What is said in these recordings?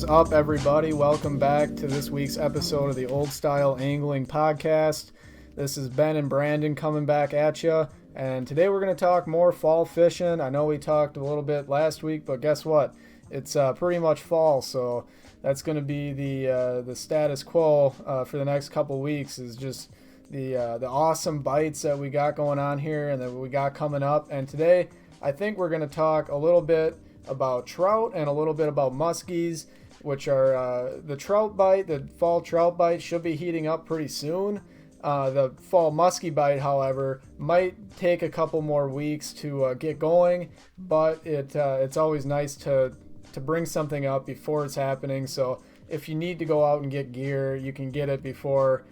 up, everybody? Welcome back to this week's episode of the Old Style Angling Podcast. This is Ben and Brandon coming back at you, and today we're going to talk more fall fishing. I know we talked a little bit last week, but guess what? It's pretty much fall, so that's going to be the status quo for the next couple weeks. Is just the awesome bites that we got going on here and that we got coming up. And today, I think we're going to talk a little bit about trout and a little bit about muskies, which are the trout bite. The fall trout bite should be heating up pretty soon. The fall musky bite, however, might take a couple more weeks to get going, but it's always nice to bring something up before it's happening. So if you need to go out and get gear, you can get it before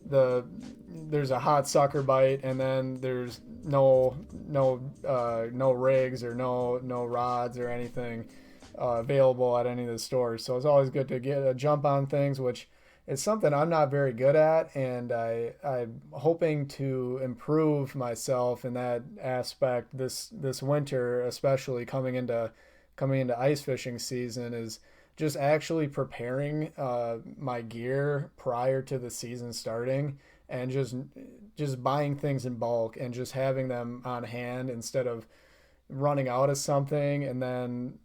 there's a hot sucker bite, and then there's no rigs or no rods or anything available at any of the stores. So it's always good to get a jump on things, which is something I'm not very good at, and I'm hoping to improve myself in that aspect this winter, especially coming into ice fishing season, is just actually preparing my gear prior to the season starting, and just buying things in bulk and just having them on hand instead of running out of something and then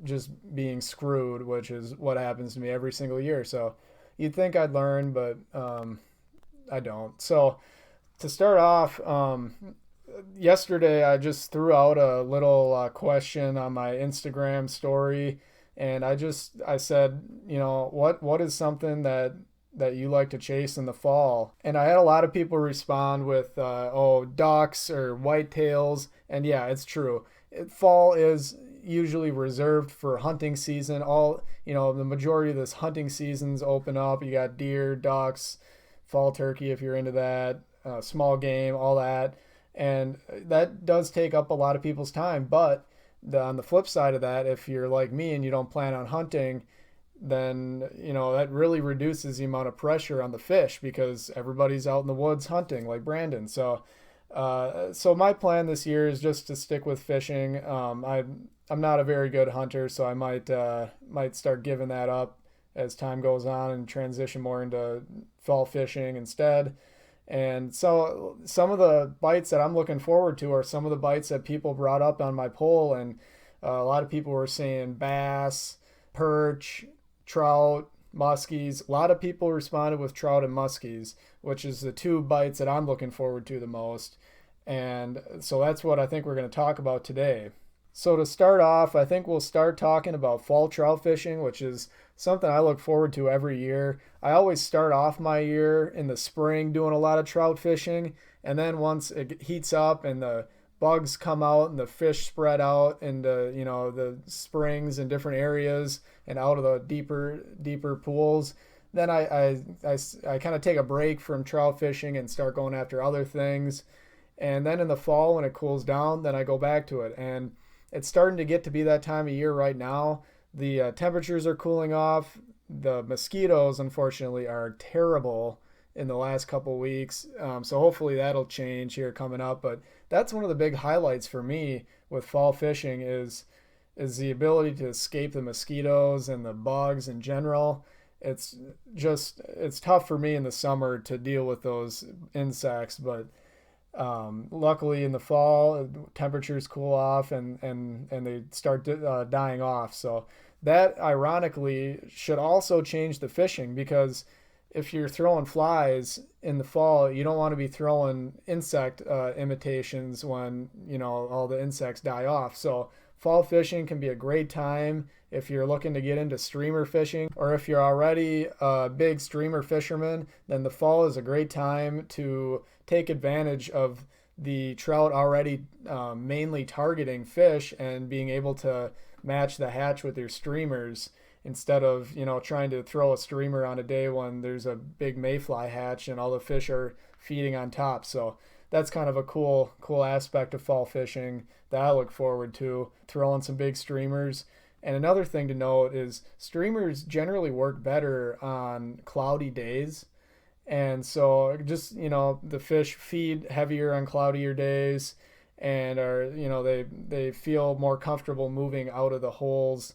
just being screwed, which is what happens to me every single year. So you'd think I'd learn, but I don't. So to start off, yesterday I just threw out a little question on my Instagram story, and I said, what is something that you like to chase in the fall? And I had a lot of people respond with, ducks or whitetails. And yeah, it's true. Fall is usually reserved for hunting season. The majority of this hunting seasons open up. You got deer, ducks, fall turkey if you're into that, small game, all that. And that does take up a lot of people's time. But on the flip side of that, if you're like me and you don't plan on hunting, then that really reduces the amount of pressure on the fish because everybody's out in the woods hunting, like Brandon. So my plan this year is just to stick with fishing. I'm not a very good hunter, so I might start giving that up as time goes on and transition more into fall fishing instead. And so some of the bites that I'm looking forward to are some of the bites that people brought up on my poll, and a lot of people were saying bass, perch, trout, muskies. A lot of people responded with trout and muskies, which is the two bites that I'm looking forward to the most. And so that's what I think we're going to talk about today. So to start off, I think we'll start talking about fall trout fishing, which is something I look forward to every year. I always start off my year in the spring doing a lot of trout fishing, and then once it heats up and the bugs come out and the fish spread out into the springs in different areas and out of the deeper pools, then I kind of take a break from trout fishing and start going after other things. And then in the fall, when it cools down, then I go back to it. And it's starting to get to be that time of year right now. The temperatures are cooling off. The mosquitoes, unfortunately, are terrible in the last couple weeks. So hopefully that'll change here coming up. But that's one of the big highlights for me with fall fishing is the ability to escape the mosquitoes and the bugs in general. It's tough for me in the summer to deal with those insects, but luckily in the fall temperatures cool off and they start dying off. So that ironically should also change the fishing, because if you're throwing flies in the fall, you don't want to be throwing insect imitations when all the insects die off. So fall fishing can be a great time if you're looking to get into streamer fishing, or if you're already a big streamer fisherman, then the fall is a great time to take advantage of the trout already mainly targeting fish and being able to match the hatch with your streamers instead of trying to throw a streamer on a day when there's a big mayfly hatch and all the fish are feeding on top. So that's kind of a cool aspect of fall fishing that I look forward to, throwing some big streamers. And another thing to note is streamers generally work better on cloudy days. And so just, the fish feed heavier on cloudier days and are, they feel more comfortable moving out of the holes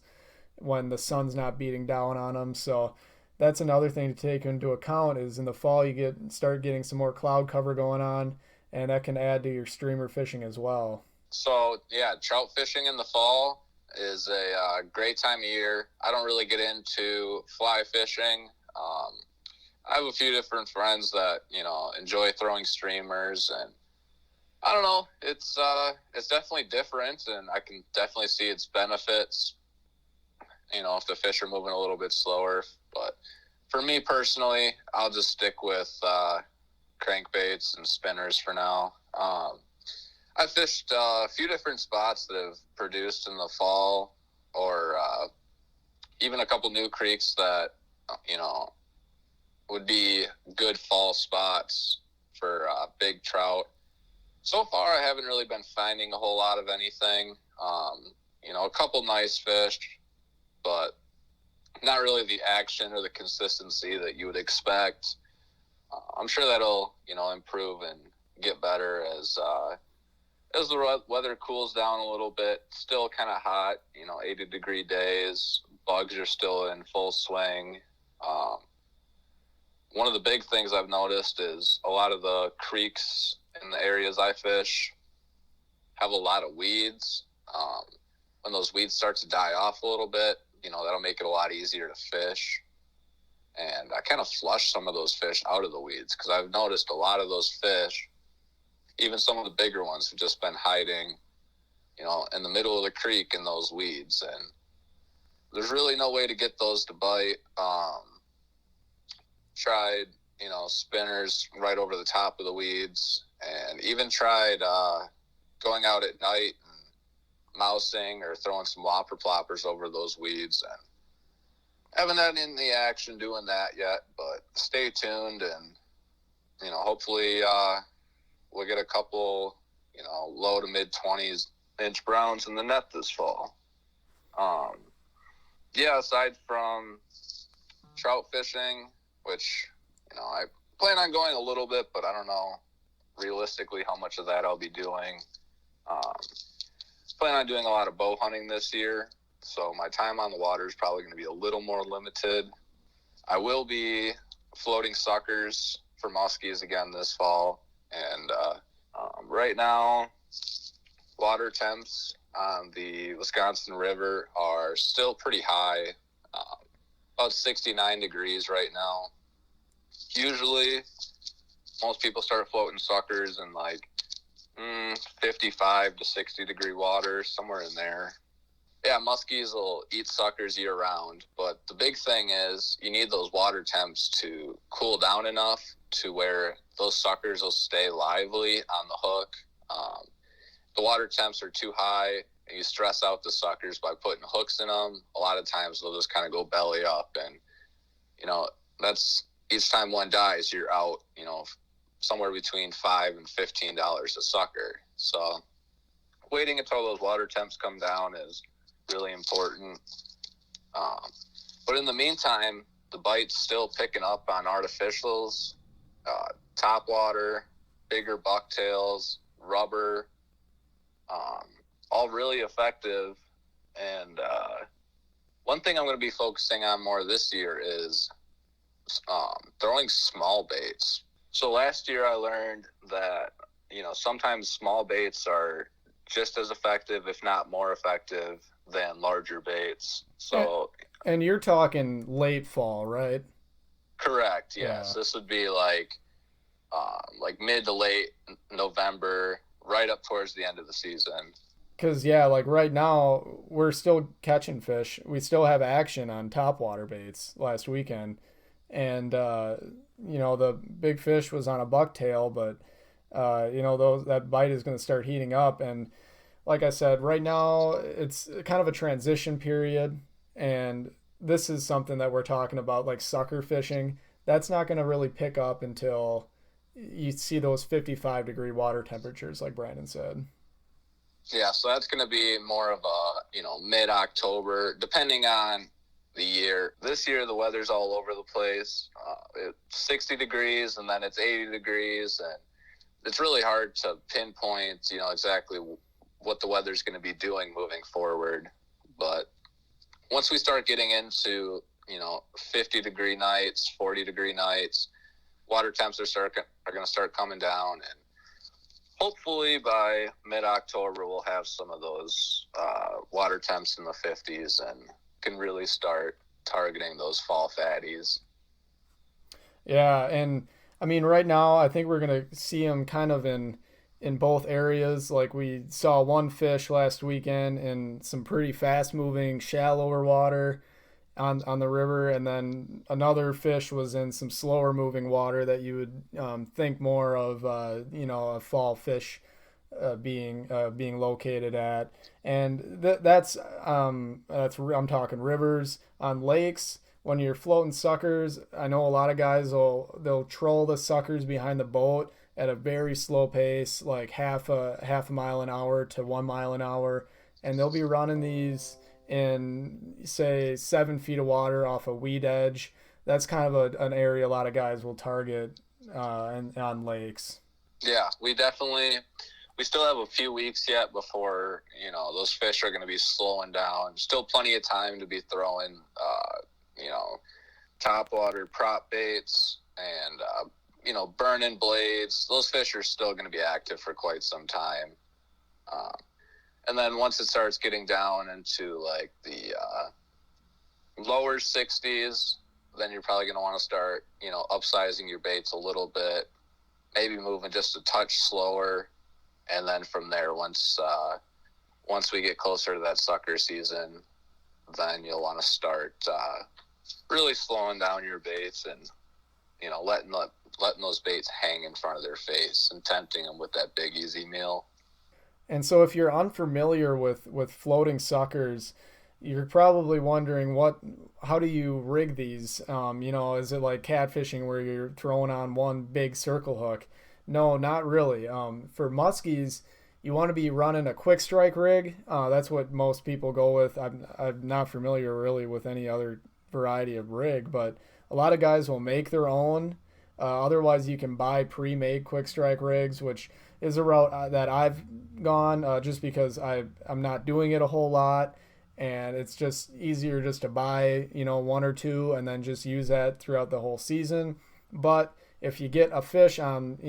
when the sun's not beating down on them. So that's another thing to take into account is in the fall you start getting some more cloud cover going on, and that can add to your streamer fishing as well. So yeah, trout fishing in the fall is a great time of year. I don't really get into fly fishing. I have a few different friends that enjoy throwing streamers, and I don't know. It's definitely different, and I can definitely see its benefits. If the fish are moving a little bit slower, but for me personally, I'll just stick with crankbaits and spinners for now. I fished a few different spots that have produced in the fall, or even a couple new creeks that would be good fall spots for big trout. So far, I haven't really been finding a whole lot of anything. A couple nice fish, but not really the action or the consistency that you would expect. I'm sure that'll, improve and get better as the weather cools down a little bit. Still kind of hot, 80-degree days. Bugs are still in full swing. One of the big things I've noticed is a lot of the creeks in the areas I fish have a lot of weeds. When those weeds start to die off a little bit, that'll make it a lot easier to fish. And I kind of flush some of those fish out of the weeds because I've noticed a lot of those fish, even some of the bigger ones, have just been hiding, in the middle of the creek in those weeds. And there's really no way to get those to bite. Tried, spinners right over the top of the weeds, and even tried going out at night and mousing or throwing some whopper ploppers over those weeds, and haven't had any action doing that yet, but stay tuned, and hopefully we'll get a couple low to mid 20s inch browns in the net this fall. Aside from trout fishing, which I plan on going a little bit, but I don't know realistically how much of that I'll be doing. Plan on doing a lot of bow hunting this year, so my time on the water is probably going to be a little more limited. I will be floating suckers for muskies again this fall, and right now water temps on the Wisconsin River are still pretty high, about 69 degrees right now. Usually most people start floating suckers in 55 to 60 degree water, somewhere in there. Yeah, muskies will eat suckers year round, but the big thing is you need those water temps to cool down enough to where those suckers will stay lively on the hook. The water temps are too high, and you stress out the suckers by putting hooks in them. A lot of times they'll just kind of go belly up, and that's each time one dies, you're out, somewhere between $5 and $15 a sucker. So waiting until those water temps come down is really important. But in the meantime, the bite's still picking up on artificials, topwater, bigger bucktails, rubber, all really effective. And one thing I'm going to be focusing on more this year is throwing small baits. So last year I learned that, sometimes small baits are just as effective, if not more effective, than larger baits. So, and you're talking late fall, right? Correct. Yes. Yeah. This would be like mid to late November, right up towards the end of the season. Because, right now, we're still catching fish. We still have action on topwater baits last weekend. And, the big fish was on a bucktail, but, that bite is going to start heating up. And like I said, right now, it's kind of a transition period. And this is something that we're talking about, like sucker fishing. That's not going to really pick up until you see those 55-degree water temperatures, like Brandon said. Yeah, so that's going to be more of a, mid-October, depending on the year. This year, the weather's all over the place. It's 60 degrees, and then it's 80 degrees, and it's really hard to pinpoint, exactly what the weather's going to be doing moving forward. But once we start getting into, 50-degree nights, 40-degree nights, water temps are going to start coming down, and hopefully by mid-October we'll have some of those water temps in the 50s and can really start targeting those fall fatties. Yeah, and I mean, right now I think we're gonna see them kind of in both areas. Like we saw one fish last weekend in some pretty fast moving, shallower water on the river, and then another fish was in some slower moving water that you would think more of, a fall fish being located at, and that's I'm talking rivers. On lakes, when you're floating suckers, I know a lot of guys they'll troll the suckers behind the boat at a very slow pace, like half a mile an hour to 1 mile an hour, and they'll be running these in say 7 feet of water off a weed edge. That's kind of an area a lot of guys will target on lakes. Yeah, we still have a few weeks yet before, those fish are going to be slowing down. Still plenty of time to be throwing, topwater prop baits and, burning blades. Those fish are still going to be active for quite some time. And then once it starts getting down into like the lower 60s, then you're probably going to want to start, upsizing your baits a little bit, maybe moving just a touch slower. And then from there, once we get closer to that sucker season, then you'll want to start really slowing down your baits and, letting those baits hang in front of their face and tempting them with that big easy meal. And so if you're unfamiliar with floating suckers, you're probably wondering how do you rig these? Is it like catfishing where you're throwing on one big circle hook? No, not really. For muskies, you want to be running a quick strike rig. That's what most people go with. I'm not familiar really with any other variety of rig, but a lot of guys will make their own. Otherwise, you can buy pre-made quick strike rigs, which is a route that I've gone just because I'm not doing it a whole lot, and it's just easier just to buy one or two and then just use that throughout the whole season. But if you get a fish on,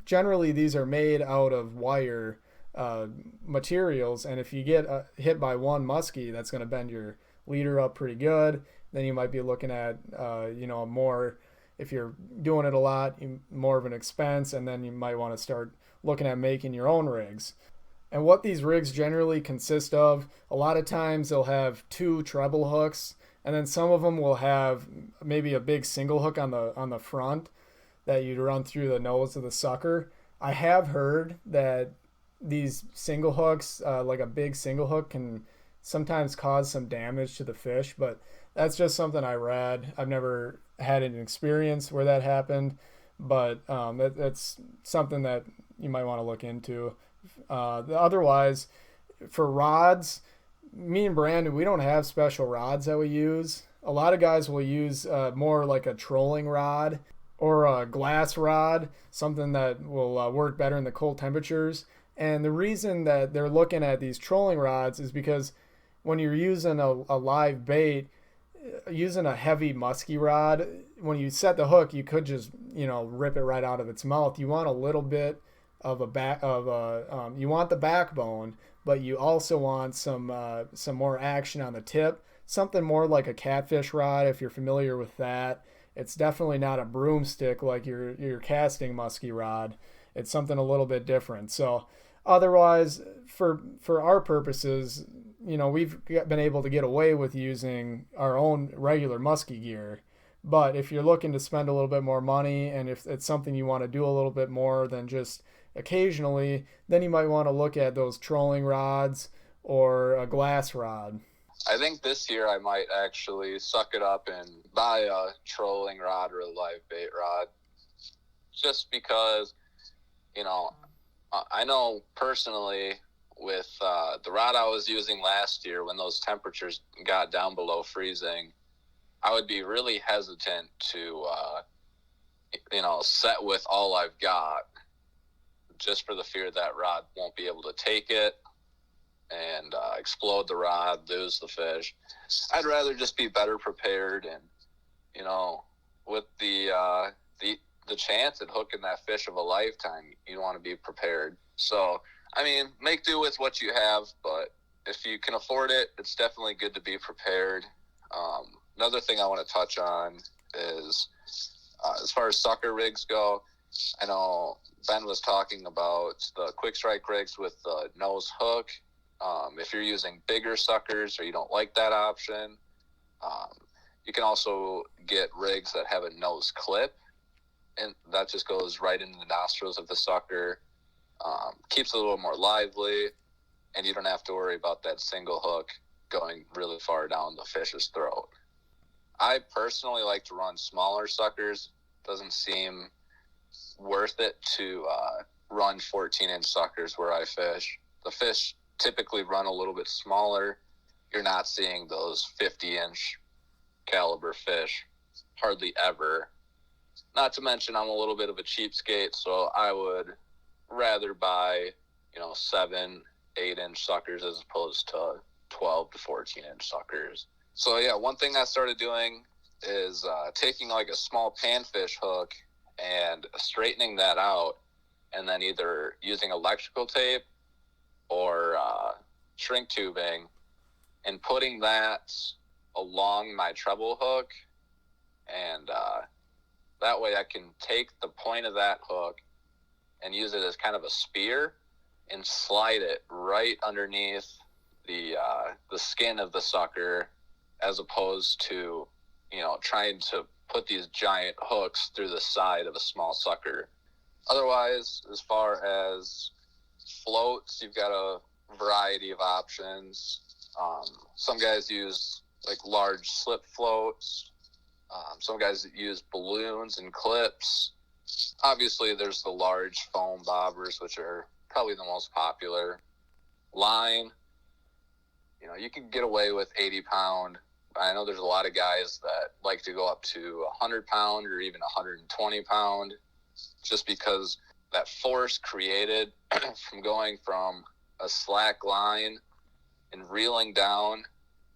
generally these are made out of wire materials, and if you get hit by one muskie, that's going to bend your leader up pretty good. Then you might be looking at, more, if you're doing it a lot, more of an expense, and then you might want to start looking at making your own rigs. And what these rigs generally consist of, a lot of times they'll have two treble hooks, and then some of them will have maybe a big single hook on the front that you'd run through the nose of the sucker. I have heard that these single hooks, like a big single hook, can sometimes cause some damage to the fish, but that's just something I read. I've never had an experience where that happened, but that's something that you might want to look into. Otherwise, for rods, me and Brandon, we don't have special rods that we use. A lot of guys will use more like a trolling rod or a glass rod, something that will work better in the cold temperatures. And the reason that they're looking at these trolling rods is because when you're using a live bait, using a heavy musky rod, when you set the hook, you could just rip it right out of its mouth. You want a little bit of you want the backbone, but you also want some more action on the tip, something more like a catfish rod if you're familiar with that. It's definitely not a broomstick like your casting musky rod. It's something a little bit different. So otherwise, for our purposes, we've been able to get away with using our own regular musky gear. But if you're looking to spend a little bit more money, and if it's something you want to do a little bit more than just occasionally, then you might want to look at those trolling rods or a glass rod. I think this year I might actually suck it up and buy a trolling rod or a live bait rod, just because, I know personally with the rod I was using last year, when those temperatures got down below freezing, I would be really hesitant to, set with all I've got, just for the fear that rod won't be able to take it. and explode the rod, lose the fish. I'd rather just be better prepared, and with the chance at hooking that fish of a lifetime, you want to be prepared. So, make do with what you have, but if you can afford it, it's definitely good to be prepared. Another thing I want to touch on is as far as sucker rigs go, I know Ben was talking about the quick strike rigs with the nose hook. If you're using bigger suckers or you don't like that option, you can also get rigs that have a nose clip, and that just goes right into the nostrils of the sucker. Keeps it a little more lively, and you don't have to worry about that single hook going really far down the fish's throat. I personally like to run smaller suckers. Doesn't seem worth it to run 14-inch suckers where I fish. The fish typically run a little bit smaller. You're not seeing those 50-inch caliber fish hardly ever. Not to mention I'm a little bit of a cheapskate, so I would rather buy 7, 8-inch suckers as opposed to 12 to 14-inch suckers. So yeah, one thing I started doing is taking like a small panfish hook and straightening that out, and then either using electrical tape or shrink tubing and putting that along my treble hook, and that way I can take the point of that hook and use it as kind of a spear and slide it right underneath the skin of the sucker, as opposed to trying to put these giant hooks through the side of a small sucker. Otherwise, as far as floats, you've got a variety of options. Some guys use like large slip floats. Some guys use balloons and clips. Obviously, there's the large foam bobbers, which are probably the most popular. Line, you can get away with 80-pound. I know there's a lot of guys that like to go up to 100-pound or even 120-pound, just because that force created from going from a slack line and reeling down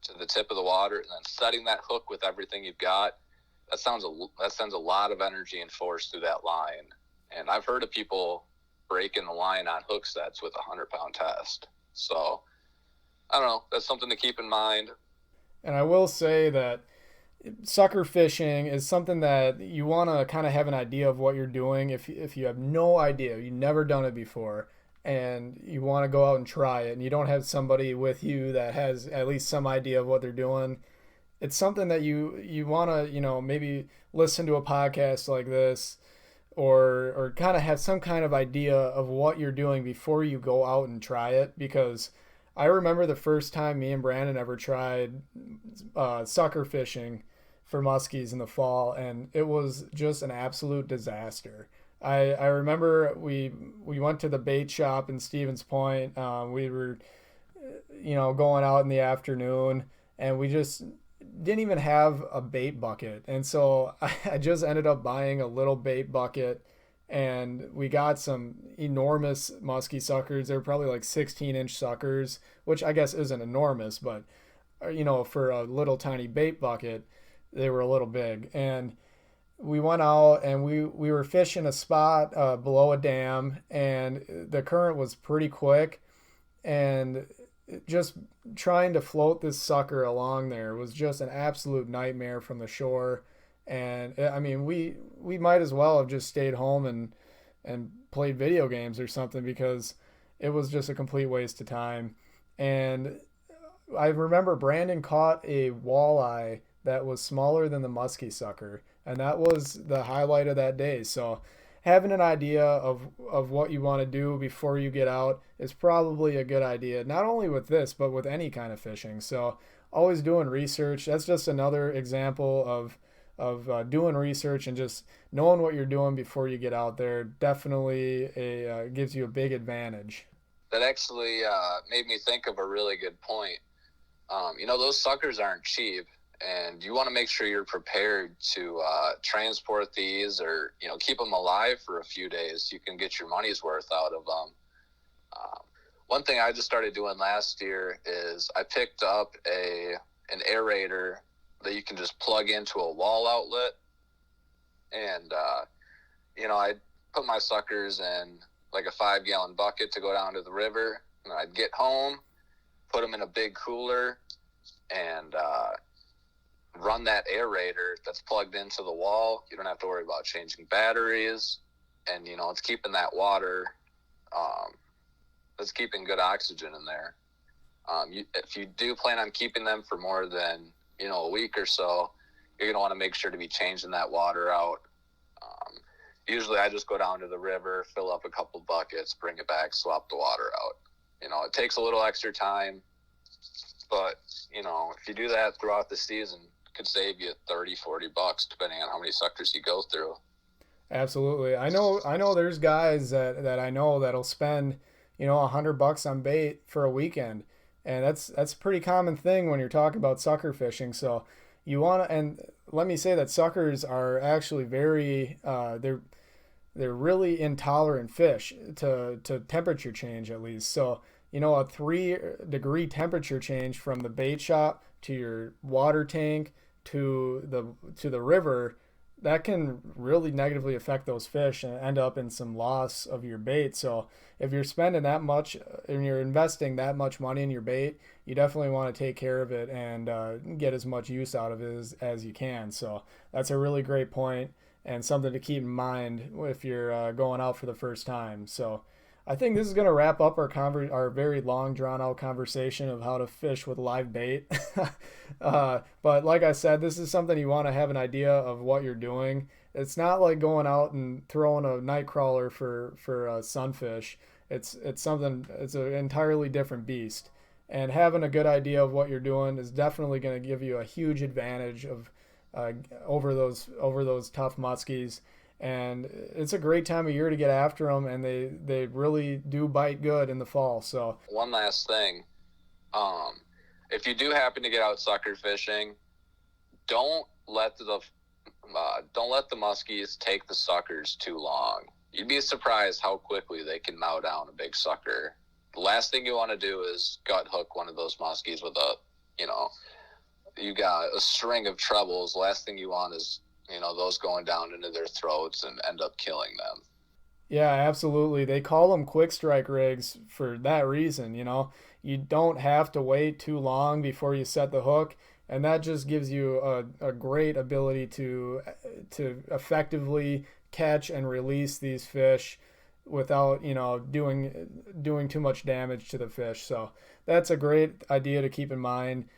to the tip of the water and then setting that hook with everything you've got, that sends a lot of energy and force through that line. And I've heard of people breaking the line on hook sets with a 100-pound test. So I don't know. That's something to keep in mind. And I will say that sucker fishing is something that you want to kind of have an idea of what you're doing. If you have no idea, you've never done it before, and you want to go out and try it, and you don't have somebody with you that has at least some idea of what they're doing, it's something that you want to maybe listen to a podcast like this, or kind of have some kind of idea of what you're doing before you go out and try it. Because I remember the first time me and Brandon ever tried sucker fishing for muskies in the fall, and it was just an absolute disaster. I remember we went to the bait shop in Stevens Point. We were going out in the afternoon, and we just didn't even have a bait bucket, and so I just ended up buying a little bait bucket, and we got some enormous musky suckers. They were probably like 16-inch suckers, which I guess isn't enormous, but for a little tiny bait bucket, they were a little big. And we went out and we were fishing a spot below a dam, and the current was pretty quick, and just trying to float this sucker along there was just an absolute nightmare from the shore. And we might as well have just stayed home and played video games or something, because it was just a complete waste of time. And I remember Brandon caught a walleye that was smaller than the musky sucker, and that was the highlight of that day. So having an idea of what you want to do before you get out is probably a good idea, not only with this, but with any kind of fishing. So always doing research. That's just another example of doing research and just knowing what you're doing before you get out there. Definitely gives you a big advantage. That actually made me think of a really good point. Those suckers aren't cheap, and you want to make sure you're prepared to transport these, or keep them alive for a few days so you can get your money's worth out of them. One thing I just started doing last year is I picked up an aerator that you can just plug into a wall outlet. And, I put my suckers in like a 5-gallon bucket to go down to the river. And I'd get home, put them in a big cooler, and run that aerator that's plugged into the wall. You don't have to worry about changing batteries. And, it's keeping that water, it's keeping good oxygen in there. If you do plan on keeping them for more than, a week or so, you're going to want to make sure to be changing that water out. Usually I just go down to the river, fill up a couple buckets, bring it back, swap the water out. It takes a little extra time, but, if you do that throughout the season, it could save you $30-$40 depending on how many suckers you go through. Absolutely. I know there's guys that I know that'll spend, $100 on bait for a weekend. And that's a pretty common thing when you're talking about sucker fishing. So and let me say that suckers are actually very, they're really intolerant fish to temperature change, at least. So, a 3-degree temperature change from the bait shop to your water tank to the river, that can really negatively affect those fish and end up in some loss of your bait. So if you're spending that much and you're investing that much money in your bait, you definitely want to take care of it and get as much use out of it as you can. So that's a really great point and something to keep in mind if you're going out for the first time. So I think this is going to wrap up our very long, drawn-out conversation of how to fish with live bait. But like I said, this is something you want to have an idea of what you're doing. It's not like going out and throwing a night crawler for sunfish. It's an entirely different beast. And having a good idea of what you're doing is definitely going to give you a huge advantage of over those tough muskies. And it's a great time of year to get after them, and they really do bite good in the fall. So one last thing, if you do happen to get out sucker fishing, don't let the muskies take the suckers too long. You'd be surprised how quickly they can mow down a big sucker. The last thing you want to do is gut hook one of those muskies with you got a string of trebles. The last thing you want is those going down into their throats and end up killing them. Yeah, absolutely. They call them quick strike rigs for that reason. You don't have to wait too long before you set the hook, and that just gives you a great ability to effectively catch and release these fish without doing too much damage to the fish. So that's a great idea to keep in mind.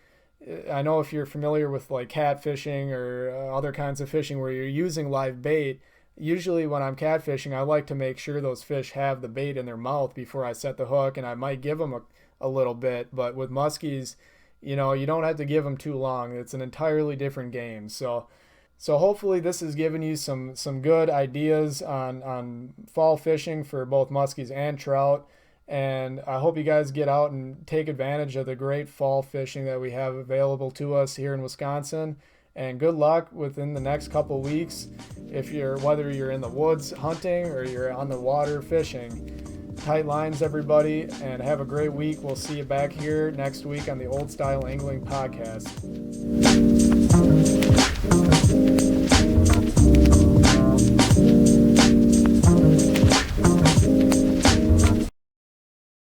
I know if you're familiar with like catfishing or other kinds of fishing where you're using live bait, usually when I'm catfishing, I like to make sure those fish have the bait in their mouth before I set the hook, and I might give them a little bit. But with muskies, you don't have to give them too long. It's an entirely different game. So hopefully this has given you some good ideas on fall fishing for both muskies and trout. And I hope you guys get out and take advantage of the great fall fishing that we have available to us here in Wisconsin. And good luck within the next couple weeks whether you're in the woods hunting or you're on the water fishing. Tight lines, everybody, and have a great week. We'll see you back here next week on the Old Style Angling Podcast.